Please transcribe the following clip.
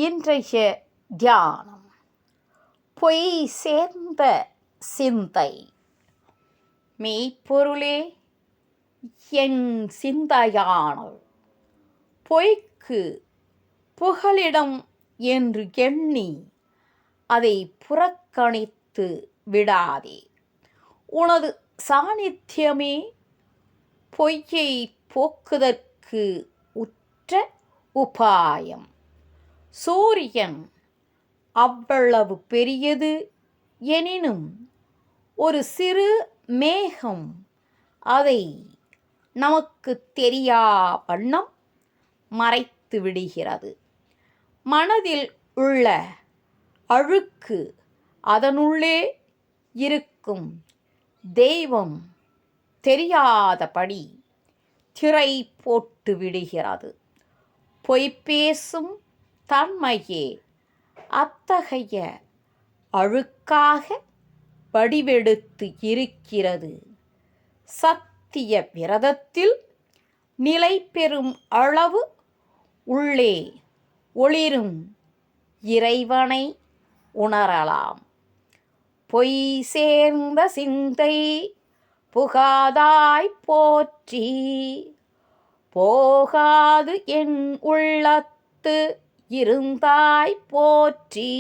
இன்றைய தியானம் பொய் சேர்ந்த சிந்தை. மெய்ப்பொருளே என் சிந்தையானல் பொய்க்கு புகலிடம் என்று எண்ணி அதை புறக்கணித்து விடாதே. உனது சாநித்தியமே பொய்யை போக்குதற்கு உற்ற உபாயம். சூரியன் அவ்வளவு பெரியது எனினும் ஒரு சிறு மேகம் அதை நமக்கு தெரியா வண்ணம் மறைத்து விடுகிறது. மனதில் உள்ள அழுக்கு அதனுள்ளே இருக்கும் தெய்வம் தெரியாதபடி திரை போட்டு விடுகிறது. பொய் பேசும் தன்மையே அத்தகைய அழுக்காக வடிவெடுத்து இருக்கிறது. சத்திய விரதத்தில் நிலை பெறும் அளவு உள்ளே ஒளிரும் இறைவனை உணரலாம். பொய் சேர்ந்த சிந்தை புகாதாய் போற்றி, போகாது என் உள்ளத்து இருந்தாய் போற்றி.